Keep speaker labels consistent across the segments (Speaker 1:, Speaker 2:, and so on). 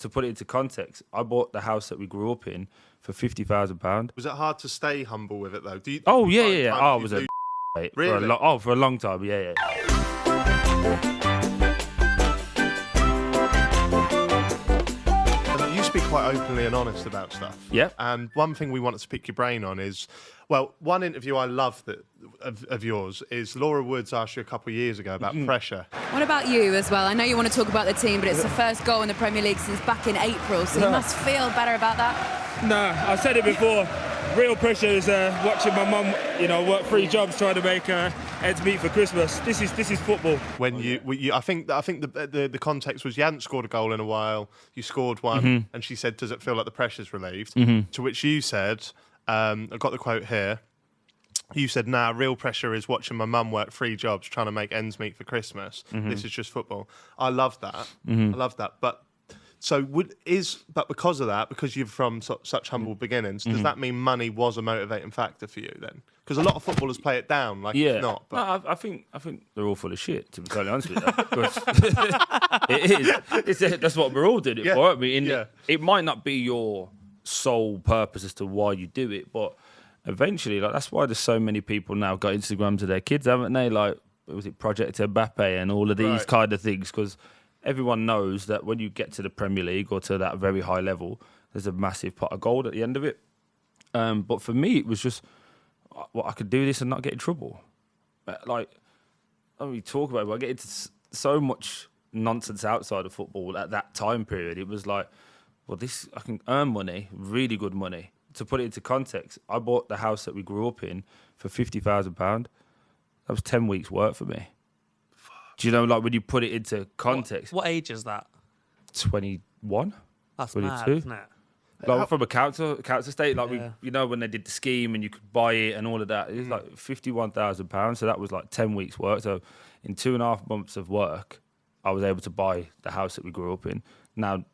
Speaker 1: to put it into context, I bought the house that we grew up in for £50,000.
Speaker 2: Was it hard to stay humble with it though?
Speaker 1: Oh yeah. I was
Speaker 2: Really?
Speaker 1: for a long time. Yeah.
Speaker 2: You speak quite openly and honest about stuff.
Speaker 1: Yeah.
Speaker 2: And one thing we wanted to pick your brain on is, well, one interview I love of yours is Laura Woods asked you a couple of years ago about pressure.
Speaker 3: What about you as well? I know you want to talk about the team, but it's the first goal in the Premier League since back in April, so you must feel better about that.
Speaker 4: Nah, I've said it before. Real pressure is watching my mum, work 3 jobs trying to make ends meet for Christmas. This is football.
Speaker 2: When I think the context was you hadn't scored a goal in a while. You scored one, and she said, "Does it feel like the pressure's relieved?" To which you said, "I've got the quote here." You said, "Nah, real pressure is watching my mum work 3 jobs trying to make ends meet for Christmas. This is just football." I love that. I love that, but. So but because of that, because you're from such humble beginnings, does that mean money was a motivating factor for you then? Because a lot of footballers play it down like it's not. But.
Speaker 1: No, I think they're all full of shit, to be totally honest with you. It is. That's what we're all doing it for. I mean, it might not be your sole purpose as to why you do it, but eventually, that's why there's so many people now got Instagram to their kids, haven't they? Like, was it Project Mbappe and all of these kind of things? Because everyone knows that when you get to the Premier League or to that very high level, there's a massive pot of gold at the end of it. But for me, it was just, I could do this and not get in trouble. We talk about it, but I get into so much nonsense outside of football at that time period. It was like, I can earn money, really good money. To put it into context, I bought the house that we grew up in for £50,000. That was 10 weeks' work for me. Do you know, when you put it into context?
Speaker 5: What age is that?
Speaker 1: 21.
Speaker 5: That's
Speaker 1: 22.
Speaker 5: mad, isn't it?
Speaker 1: From a council estate, when they did the scheme and you could buy it and all of that, it was like £51,000. So that was like 10 weeks' work. So in 2.5 months of work, I was able to buy the house that we grew up in. Now, it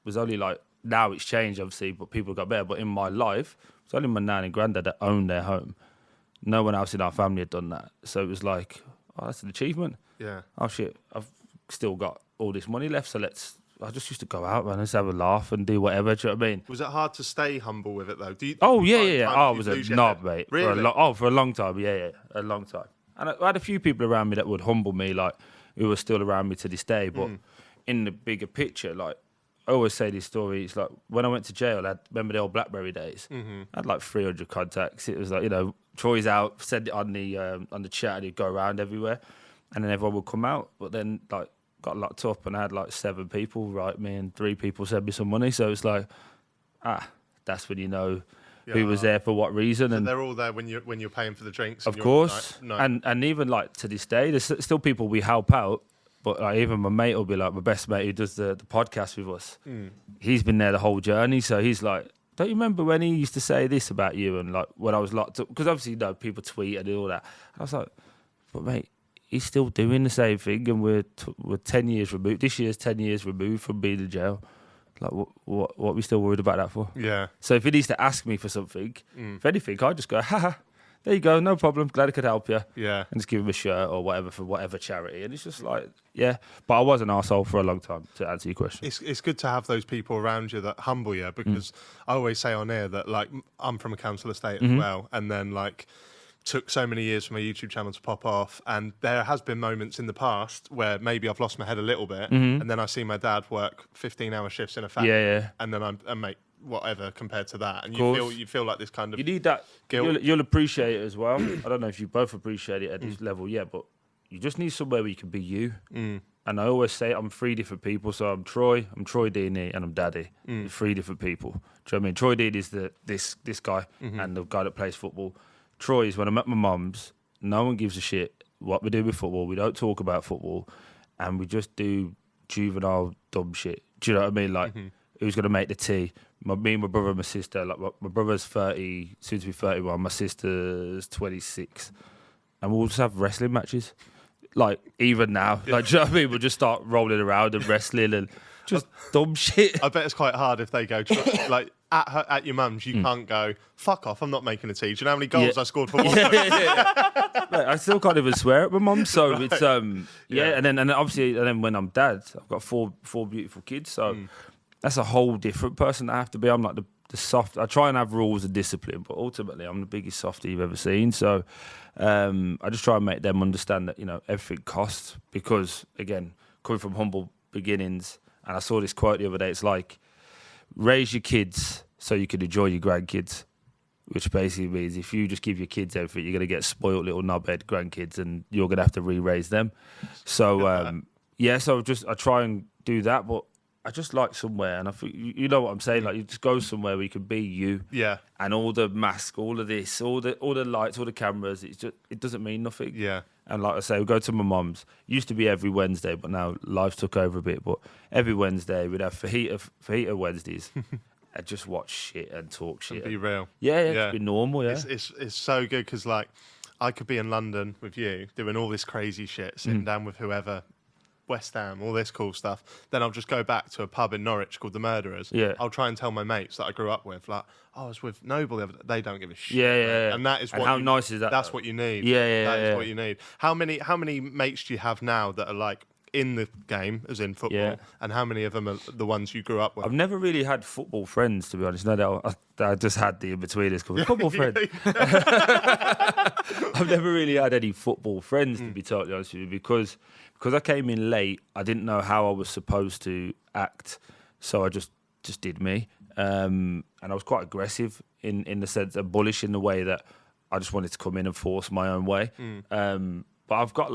Speaker 1: was only now it's changed, obviously, but people got better. But in my life, it was only my nan and granddad that owned their home. No one else in our family had done that. So it was like, that's an achievement.
Speaker 2: Yeah.
Speaker 1: Oh shit! I've still got all this money left, so I just used to go out, man, and just have a laugh and do whatever. Do you know what I mean?
Speaker 2: Was it hard to stay humble with it though?
Speaker 1: I was a knob, mate.
Speaker 2: Really?
Speaker 1: For a long time. Yeah, a long time. And I had a few people around me that would humble me, who are still around me to this day. But in the bigger picture, I always say this story. It's like when I went to jail, remember the old BlackBerry days? I had 300 contacts. It was Troy's out, send it on the chat, and he'd go around everywhere. And then everyone would come out, but then got locked up, and I had 7 people write me, and 3 people send me some money. So it's that's when you know who was there for what reason.
Speaker 2: So
Speaker 1: and
Speaker 2: they're all there when you're paying for the drinks.
Speaker 1: Of course, and even to this day, there's still people we help out. But even my mate will be my best mate who does the podcast with us. He's been there the whole journey, so he's like, "Don't you remember when he used to say this about you?" And when I was locked up, because obviously people tweet and all that. And I was like, "But mate, he's still doing the same thing, and we're 10 years removed. This year's 10 years removed from being in jail. What are we still worried about that for?"
Speaker 2: Yeah.
Speaker 1: So if he needs to ask me for something, if anything, I just go, "Ha, there you go, no problem. Glad I could help you."
Speaker 2: Yeah.
Speaker 1: And just give him a shirt or whatever for whatever charity. And it's just yeah. But I was an arsehole for a long time, to answer your question.
Speaker 2: It's good to have those people around you that humble you, because I always say on air that I'm from a council estate as well, and then took so many years for my YouTube channel to pop off, and there has been moments in the past where maybe I've lost my head a little bit, and then I see my dad work 15-hour shifts in a factory, and then I make whatever compared to that, and you feel like this kind of
Speaker 1: you need that
Speaker 2: guilt.
Speaker 1: You'll appreciate it as well. I don't know if you both appreciate it at this level yet, but you just need somewhere where you can be you. And I always say I'm 3 different people. So I'm Troy Deeney, and I'm Daddy. 3 different people. Do you know what I mean? Troy Deeney is this guy and the guy that plays football. Troy is when I'm at my mum's, no one gives a shit what we do with football. We don't talk about football, and we just do juvenile dumb shit. Do you know what I mean? Who's going to make the tea? Me and my brother and my sister. My brother's 30, soon to be 31. My sister's 26. And we'll just have wrestling matches. Even now. Do you know what I mean? We'll just start rolling around and wrestling and just dumb shit.
Speaker 2: I bet it's quite hard if they go, at your mum's, you can't go, fuck off, I'm not making a tea. Do you know how many goals I scored for one?
Speaker 1: I still can't even swear at my mum, so it's and then obviously when I'm dad, I've got four beautiful kids, so that's a whole different person I have to be. I'm like the soft. I try and have rules and discipline, but ultimately I'm the biggest softie you've ever seen. So I just try and make them understand that, you know, everything costs, because again, coming from humble beginnings, and I saw this quote the other day, it's like, raise your kids so you can enjoy your grandkids, which basically means if you just give your kids everything, you're going to get spoiled little knobhead grandkids, and you're going to have to re-raise them. So so I try and do that, but I just like somewhere, and I think you know what I'm saying. Like, you just go somewhere where you can be you.
Speaker 2: Yeah.
Speaker 1: And all the mask, all of this, all the lights, all the cameras. It doesn't mean nothing.
Speaker 2: Yeah.
Speaker 1: And like I say, we go to my mum's. Used to be every Wednesday, but now life took over a bit. But every Wednesday we'd have fajita Wednesdays, and just watch shit and talk shit.
Speaker 2: And be real.
Speaker 1: Yeah. Just be normal. Yeah.
Speaker 2: It's so good, because like I could be in London with you doing all this crazy shit, sitting down with whoever. West Ham, all this cool stuff. Then I'll just go back to a pub in Norwich called the Murderers.
Speaker 1: Yeah.
Speaker 2: I'll try and tell my mates that I grew up with, like, oh, I was with Noble the other day. They don't give a shit.
Speaker 1: Yeah.
Speaker 2: And that is
Speaker 1: and
Speaker 2: what.
Speaker 1: how nice is that?
Speaker 2: That's
Speaker 1: though?
Speaker 2: what you need.
Speaker 1: Yeah.
Speaker 2: That is what you need. How many mates do you have now that are like in the game, as in football?
Speaker 1: Yeah.
Speaker 2: And how many of them are the ones you grew up with?
Speaker 1: I've never really had football friends, to be honest. No, I just had the in-betweeners called football friends. I've never really had any football friends, to be totally honest with you, because I came in late. I didn't know how I was supposed to act, so I just did me. And I was quite aggressive in the sense of bullish, in the way that I just wanted to come in and force my own way. But I've got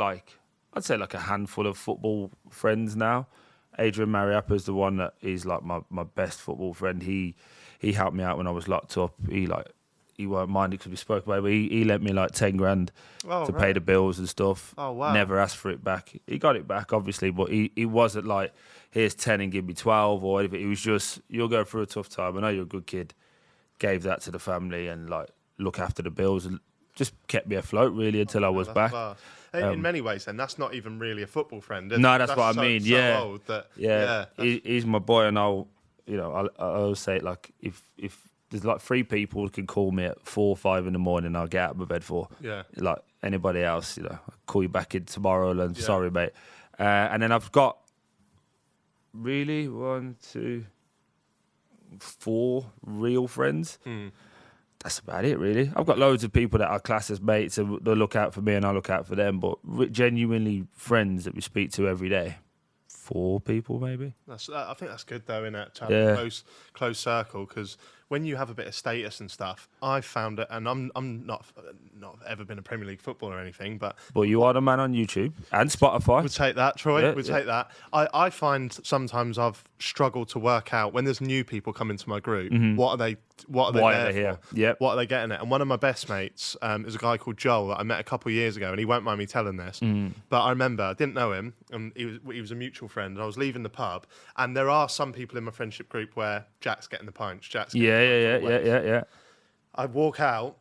Speaker 1: I'd say a handful of football friends now. Adrian Mariappa is the one that is like my best football friend. He helped me out when I was locked up. He won't mind it because we spoke about it, but he lent me like 10 grand to pay the bills and stuff.
Speaker 2: Oh, wow.
Speaker 1: Never asked for it back. He got it back, obviously, but he wasn't like, here's 10 and give me 12 or whatever. He was just, you'll go through a tough time. I know you're a good kid. Gave that to the family and like look after the bills and just kept me afloat really until I was back.
Speaker 2: Class. In many ways, then, that's not even really a football friend.
Speaker 1: No, that's what I mean.
Speaker 2: So
Speaker 1: Yeah,
Speaker 2: old that,
Speaker 1: he's my boy, and I always say it, like if there's like 3 people who can call me at 4 or 5 in the morning, I'll get out of my bed for.
Speaker 2: Yeah.
Speaker 1: Like anybody else, I'll call you back in tomorrow and sorry, mate. And then I've got really 1, 2, 4 real friends. That's about it, really. I've got loads of people that are classed as mates, and they'll look out for me and I look out for them. But genuinely friends that we speak to every day, 4 people maybe.
Speaker 2: I think that's good though, innit? To have a close circle, because when you have a bit of status and stuff, I've found it, and I'm not ever been a Premier League footballer or anything, but
Speaker 1: you are the man on YouTube and Spotify.
Speaker 2: We'll take that, Troy. We'll take that. I find sometimes I've struggled to work out when there's new people come into my group, what are they
Speaker 1: Why
Speaker 2: there
Speaker 1: are they here?
Speaker 2: for?
Speaker 1: Yep.
Speaker 2: What are they getting at? And one of my best mates is a guy called Joel that I met a couple of years ago, and he won't mind me telling this. But I remember I didn't know him, and he was a mutual friend. And I was leaving the pub, and there are some people in my friendship group where Jack's getting the pints.
Speaker 1: Yeah.
Speaker 2: I walk out.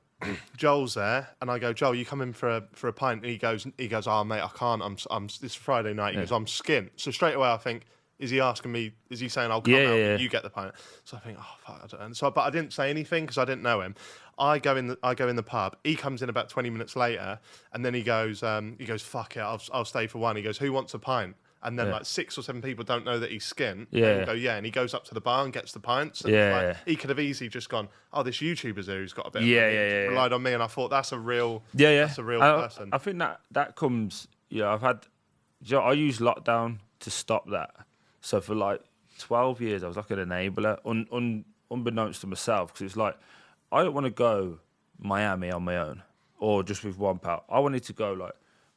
Speaker 2: Joel's there, and I go, Joel, you come in for a pint? And he goes, oh mate, I can't. I'm this Friday night. He goes, I'm skint. So straight away I think, is he asking me? Is he saying I'll come out and you get the pint? So I think, oh fuck, I don't know. So, but I didn't say anything because I didn't know him. I go in the pub. He comes in about 20 minutes later, and then he goes, fuck it, I'll stay for one. He goes, who wants a pint? And then like 6 or 7 people don't know that he's skint.
Speaker 1: Yeah.
Speaker 2: Go, and he goes up to the bar and gets the pints. And he could have easily just gone, oh, this YouTuber's here who's got a bit of money. Relied on me, and I thought that's a real that's a real person.
Speaker 1: I think that comes, I use lockdown to stop that. So for like 12 years, I was like an enabler, unbeknownst to myself, because it's like, I don't want to go Miami on my own or just with one pal. I wanted to go like,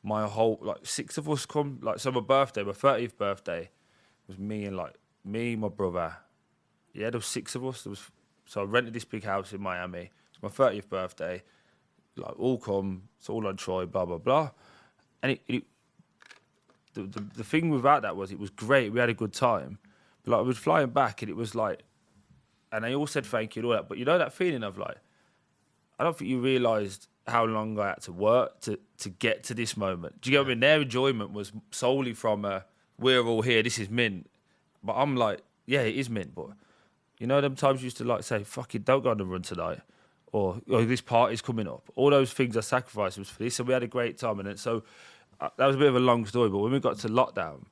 Speaker 1: my whole, 6 of us come, so my 30th birthday, was me, my brother. Yeah, there was 6 of us. So I rented this big house in Miami. It's my 30th birthday. All come, it's all on Troy, blah, blah, blah. And the thing about that was, it was great. We had a good time. But I was flying back, and it was and they all said thank you and all that. But you know that feeling of I don't think you realised how long I had to work to get to this moment. Do you get what I mean? Their enjoyment was solely from we're all here, this is mint. But I'm like, yeah, it is mint, but you know them times you used to say, fuck it, don't go on the run tonight, or this party's coming up. All those things I sacrificed was for this, and we had a great time. And so that was a bit of a long story, but when we got to lockdown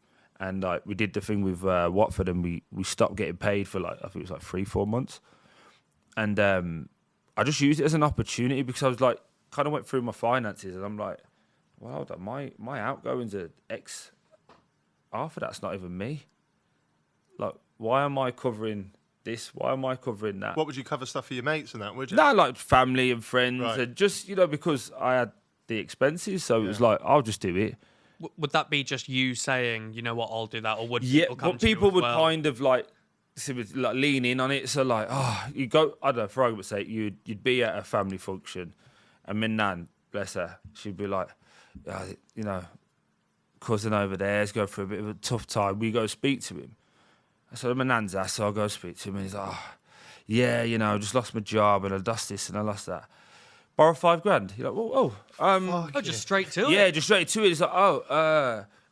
Speaker 1: and like we did the thing with Watford, and we stopped getting paid for like I think it was like 3-4 months, and I just used it as an opportunity because I was like kind of went through my finances, and I'm like, well, hold on, my outgoings are X. Half of that's not even me. Like, why am I covering this? Why am I covering that?
Speaker 2: What would you cover stuff for your mates and that? Would you?
Speaker 1: No, like family and friends,
Speaker 2: Right.
Speaker 1: and just because I had the expenses, so it was like I'll just do it.
Speaker 5: Would that be just you saying, you know what, I'll do that, or would
Speaker 1: Yeah,
Speaker 5: people come
Speaker 1: but
Speaker 5: to you
Speaker 1: people
Speaker 5: as
Speaker 1: would
Speaker 5: well?
Speaker 1: kind of like lean in on it. So like, you go. I don't know. For argument's sake, you'd be at a family function, and my nan, bless her, she'd be like, cousin over there's going through a bit of a tough time. We go speak to him. So my nan's asked, so I go speak to him, and he's like, yeah, I just lost my job, and I lost this, and I lost that. Borrow $5,000. You're like,
Speaker 5: Oh, just straight to it.
Speaker 1: yeah, just straight to it. It's like,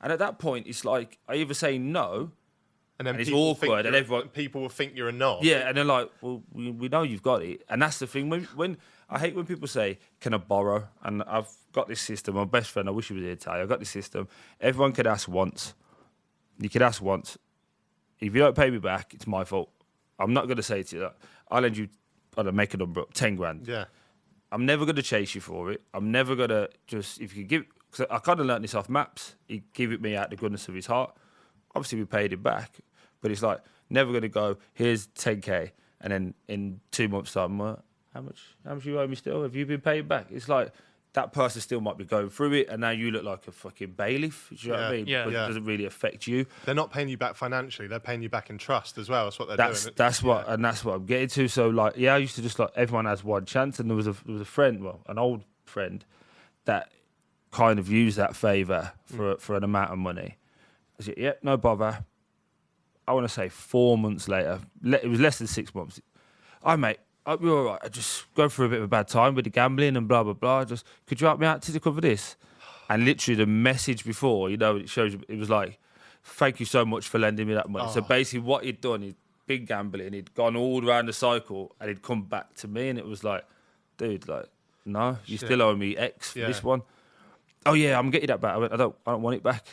Speaker 1: and at that point, it's like I either say no,
Speaker 2: and then
Speaker 1: and it's
Speaker 2: people think
Speaker 1: awkward, and
Speaker 2: you're-
Speaker 1: everyone.
Speaker 2: people will think you're a knob.
Speaker 1: Yeah, and they're like, well, we know you've got it. And that's the thing. When I hate when people say, can I borrow? And I've got this system. My best friend, I wish he was here to tell you, I've got this system. Everyone could ask once. You could ask once. If you don't pay me back, it's my fault. I'm not going to say to you that. I'll lend you, I don't know, make a number up, 10 grand.
Speaker 2: Yeah.
Speaker 1: I'm never going to chase you for it. I'm never going to just, if you give, because I kind of learnt this off Maps. He gave it me out the goodness of his heart. Obviously, we paid it back. But it's like, never going to go, here's 10K. And then in 2 months' time, how much you owe me still? Have you been paid back? It's like, that person still might be going through it, and now you look like a fucking bailiff. Do you know what I mean?
Speaker 5: Yeah.
Speaker 1: But
Speaker 2: Yeah.
Speaker 1: it doesn't really affect you.
Speaker 2: They're not paying you back financially. They're paying you back in trust as well. That's what they're doing.
Speaker 1: That's what I'm getting to. So like, I used to just like everyone has one chance, and there was a friend, an old friend, that kind of used that favour for an amount of money. I said, yeah, no bother. I want to say 4 months later, it was less than 6 months. Mate, I'll be all right. I just go through a bit of a bad time with the gambling and blah blah blah. Just could you help me out to cover this? And literally the message before, it shows it was like, thank you so much for lending me that money. So basically what he'd done, he'd been gambling, he'd gone all around the cycle, and he'd come back to me, and it was like, dude, like, no, you still owe me X for this one. Oh yeah, I'm getting that back. I went, I don't want it back.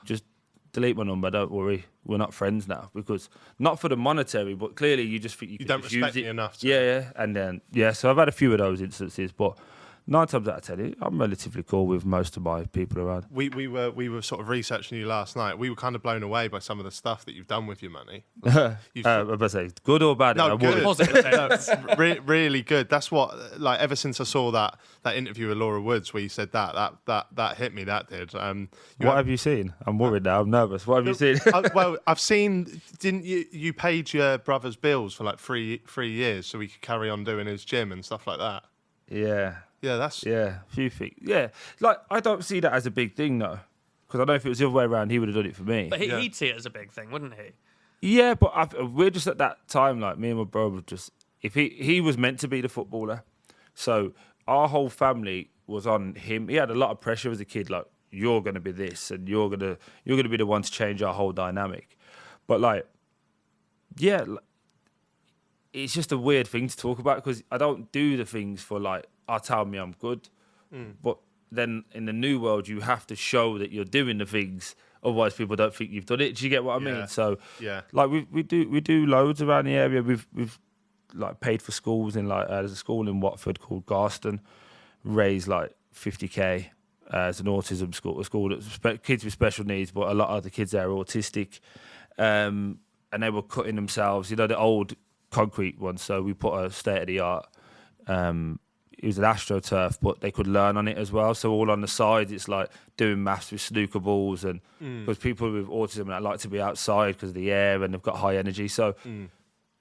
Speaker 1: Just delete my number. Don't worry, we're not friends now, because not for the monetary, but clearly you just think you can
Speaker 2: don't
Speaker 1: just
Speaker 2: respect
Speaker 1: use
Speaker 2: me
Speaker 1: it
Speaker 2: enough to-
Speaker 1: Yeah, and then so I've had a few of those instances, but 9 times out of 10, I'm relatively cool with most of my people around.
Speaker 2: We were sort of researching you last night. We were kind of blown away by some of the stuff that you've done with your money.
Speaker 1: I was about to say, good or bad?
Speaker 2: No,
Speaker 1: I
Speaker 2: good.
Speaker 5: Positive.
Speaker 2: Really good. That's what, like, ever since I saw that interview with Laura Woods where you said that hit me. That did.
Speaker 1: What have you seen? I'm worried now. I'm nervous. What have you seen?
Speaker 2: Well, I've seen. Didn't you? You paid your brother's bills for like 3 years, so he could carry on doing his gym and stuff like that.
Speaker 1: Yeah.
Speaker 2: Yeah, that's.
Speaker 1: Yeah, a few things. Yeah, like I don't see that as a big thing though, because I know if it was the other way around, he would have done it for me.
Speaker 5: But he'd see it as a big thing, wouldn't he?
Speaker 1: Yeah, but we're just at that time, like me and my brother were just. If he was meant to be the footballer, so our whole family was on him. He had a lot of pressure as a kid, like you're going to be this, and you're gonna be the one to change our whole dynamic. But like, yeah, it's just a weird thing to talk about because I don't do the things for like. Tell me I'm good, but then in the new world you have to show that you're doing the things. Otherwise, people don't think you've done it. Do you get what I mean? So, like we do loads around the area. We've like paid for schools in like there's a school in Watford called Garston, raised like 50k as an autism school, a school that's kids with special needs, but a lot of the kids there are autistic, and they were cutting themselves. The old concrete ones. So we put a state of the art. It was an AstroTurf, but they could learn on it as well. So all on the sides, it's like doing maths with snooker balls, and because people with autism that like to be outside because of the air and they've got high energy. So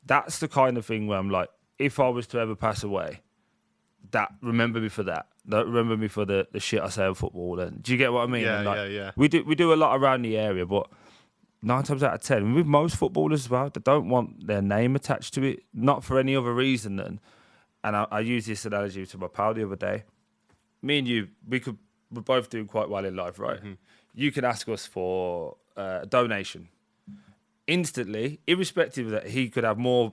Speaker 1: that's the kind of thing where I'm like, if I was to ever pass away, remember me for that. Don't remember me for the shit I say on football. And do you get what I mean?
Speaker 2: Yeah,
Speaker 1: and like,
Speaker 2: yeah.
Speaker 1: We do a lot around the area, but 9 times out of 10, with most footballers as well, they don't want their name attached to it, not for any other reason than. And I used this analogy to my pal the other day. Me and you, we're both doing quite well in life, right? Mm-hmm. You can ask us for a donation. Instantly, irrespective of that, he could have more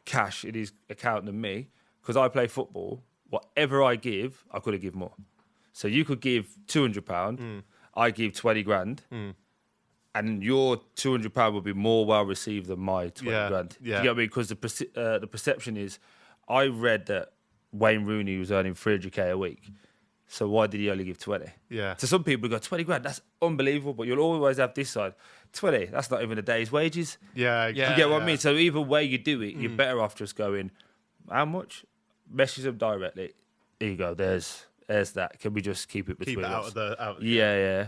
Speaker 1: cash in his account than me. Because I play football, whatever I give, I could have given more. So you could give £200, I give 20 grand. And and your £200 would be more well received than my 20 grand. Do you
Speaker 2: Yeah.
Speaker 1: get what I mean? Because the perception is, I read that Wayne Rooney was earning 300k a week. So why did he only give 20?
Speaker 2: Yeah.
Speaker 1: To some people, go 20 grand. That's unbelievable. But you'll always have this side. 20. That's not even a day's wages.
Speaker 2: Yeah.
Speaker 1: You get what I mean? So either way you do it, you're better off just going, how much? Message them directly. Here you go. There's that. Can we just keep it between
Speaker 2: Keep it
Speaker 1: us?
Speaker 2: out of the.
Speaker 1: Yeah.